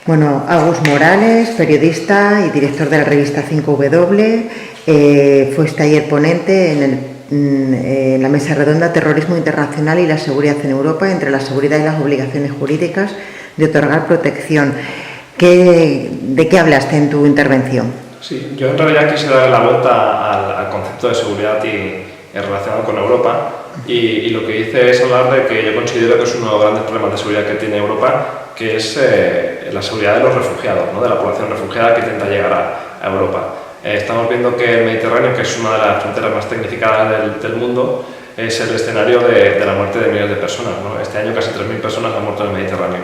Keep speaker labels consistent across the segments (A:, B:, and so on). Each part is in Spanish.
A: Bueno, Agus Morales, periodista y director de la revista 5W, fuiste ayer ponente en la mesa redonda Terrorismo Internacional y la Seguridad en Europa, entre la seguridad y las obligaciones jurídicas de otorgar protección. ¿De qué hablaste en tu intervención?
B: Sí, yo en realidad quise darle la vuelta al concepto de seguridad y relacionado con Europa, y lo que hice es hablar de que yo considero que es uno de los grandes problemas de seguridad que tiene Europa, que es la seguridad de los refugiados, ¿no? De la población refugiada que intenta llegar a Europa. Estamos viendo que el Mediterráneo, que es una de las fronteras más tecnificadas del mundo, es el escenario de la muerte de millones de personas, ¿no? Este año casi 3.000 personas han muerto en el Mediterráneo.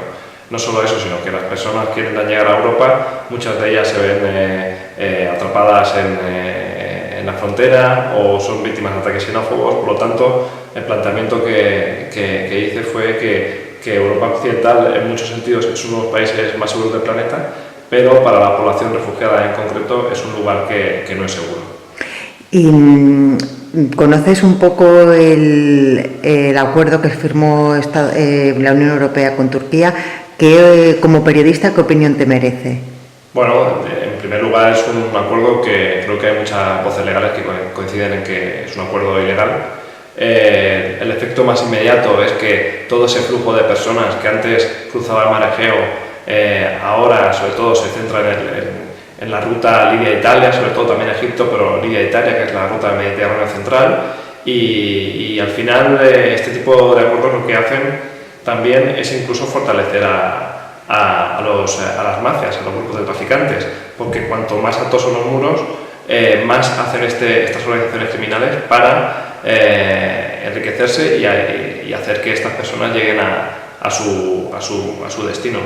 B: No solo eso, sino que las personas que intentan llegar a Europa, muchas de ellas se ven atrapadas en la frontera o son víctimas de ataques xenófobos. Por lo tanto, el planteamiento que hice fue que Europa Occidental en muchos sentidos es uno de los países más seguros del planeta, pero para la población refugiada en concreto es un lugar que no es seguro.
A: ¿Y conoces un poco el acuerdo que firmó la Unión Europea con Turquía? Como periodista, ¿qué opinión te merece?
B: Bueno, en primer lugar es un acuerdo que creo que hay muchas voces legales que coinciden en que es un acuerdo ilegal. El efecto más inmediato es que todo ese flujo de personas que antes cruzaba el mar Egeo, ahora sobre todo se centra en la ruta Libia-Italia, sobre todo también Egipto, pero Libia-Italia, que es la ruta del Mediterráneo central, y al final este tipo de acuerdos lo que hacen también es incluso fortalecer a las mafias, a los grupos de traficantes, porque cuanto más altos son los muros, más hacen estas organizaciones criminales para enriquecerse y hacer que estas personas lleguen a su destino.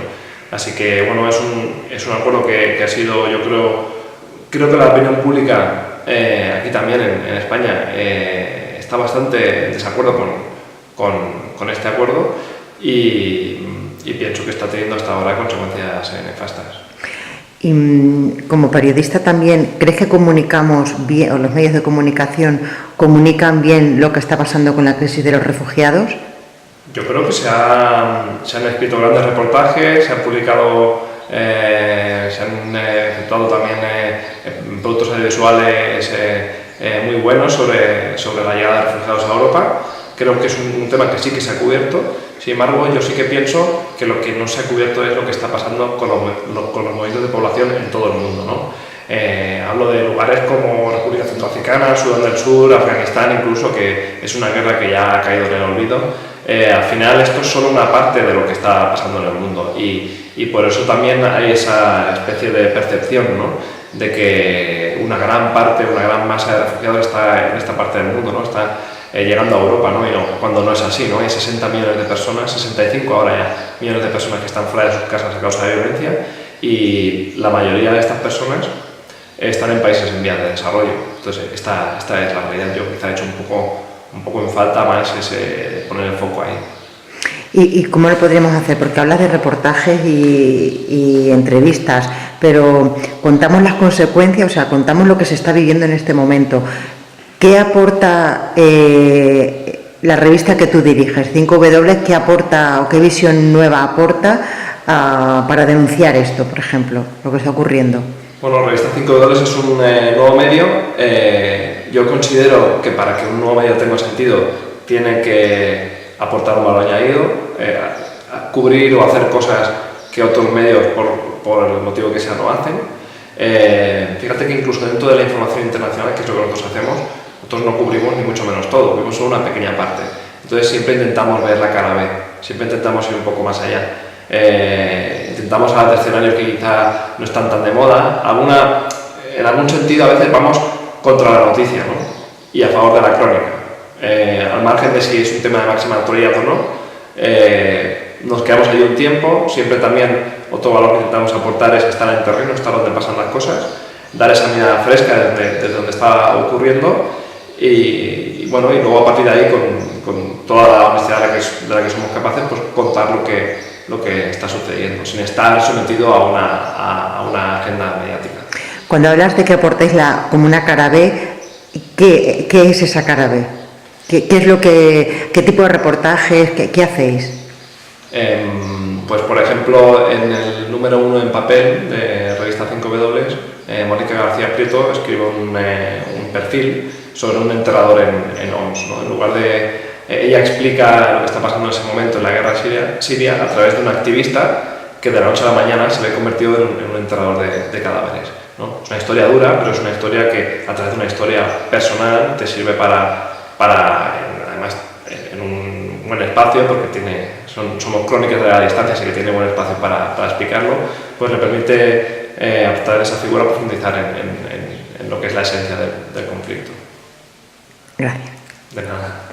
B: Así que bueno, es un acuerdo que ha sido, yo creo que la opinión pública aquí también en España está bastante en desacuerdo con este acuerdo, y pienso que está teniendo hasta ahora consecuencias nefastas.
A: Y como periodista también, ¿crees que comunicamos bien, o los medios de comunicación comunican bien lo que está pasando con la crisis de los refugiados?
B: Yo creo que se han escrito grandes reportajes, se han publicado, se han efectuado también productos audiovisuales muy buenos sobre la llegada de refugiados a Europa. Creo que es un tema que sí que se ha cubierto. Sin embargo, yo sí que pienso que lo que no se ha cubierto es lo que está pasando con los movimientos de población en todo el mundo, ¿no? Hablo de lugares como República Centroafricana, Sudán del Sur, Afganistán incluso, que es una guerra que ya ha caído en el olvido. Al final esto es solo una parte de lo que está pasando en el mundo, y por eso también hay esa especie de percepción, ¿no? De que una gran masa de refugiados está en esta parte del mundo, ¿no? Está llegando a Europa, ¿no? Cuando no es así, ¿no? Hay 60 millones de personas, 65 ahora ya, millones de personas que están fuera de sus casas a causa de violencia, y la mayoría de estas personas están en países en vías de desarrollo. Entonces esta es la realidad. Yo quizá he hecho un poco en falta más poner el foco ahí.
A: ¿Y cómo lo podríamos hacer? Porque hablas de reportajes y entrevistas, pero contamos las consecuencias, o sea, contamos lo que se está viviendo en este momento. ¿Qué aporta la revista que tú diriges, 5W? ¿Qué aporta o qué visión nueva aporta para denunciar esto, por ejemplo, lo que está ocurriendo?
B: Bueno, la revista 5W es un nuevo medio. Yo considero que para que un nuevo medio tenga sentido tiene que aportar un valor añadido, cubrir o hacer cosas que otros medios, por el motivo que sea, no hacen. Fíjate que incluso dentro de la información internacional, que es lo que nosotros hacemos, nosotros no cubrimos ni mucho menos todo, cubrimos solo una pequeña parte. Entonces siempre intentamos ver la cara B, siempre intentamos ir un poco más allá. Intentamos hablar de escenarios que quizá no están tan de moda. En algún sentido a veces vamos contra la noticia, ¿no? Y a favor de la crónica. Al margen de si es un tema de máxima actualidad o no, nos quedamos ahí un tiempo. Siempre también otro valor que intentamos aportar es estar en el terreno, estar donde pasan las cosas, dar esa mirada fresca desde donde está ocurriendo, y luego a partir de ahí, con toda la honestidad de la que somos capaces, pues contar lo que está sucediendo, sin estar sometido a una agenda mediática.
A: Cuando hablas de que aportáis como una cara B, ¿qué es esa cara B? ¿Qué tipo de reportajes? ¿Qué hacéis?
B: Pues por ejemplo, en el número 1 en papel de Revista 5W, Mónica García Prieto escribe un perfil sobre un enterrador en Homs, ¿no? En lugar de... ella explica lo que está pasando en ese momento en la guerra siria a través de un activista que de la noche a la mañana se ve convertido en un enterrador de cadáveres, ¿no? Es una historia dura, pero es una historia que a través de una historia personal te sirve para además en un buen espacio, porque somos crónicas de la distancia, así que tiene buen espacio para explicarlo, pues le permite a través de esa figura profundizar en lo que es la esencia del conflicto.
A: Gracias.
B: De nada.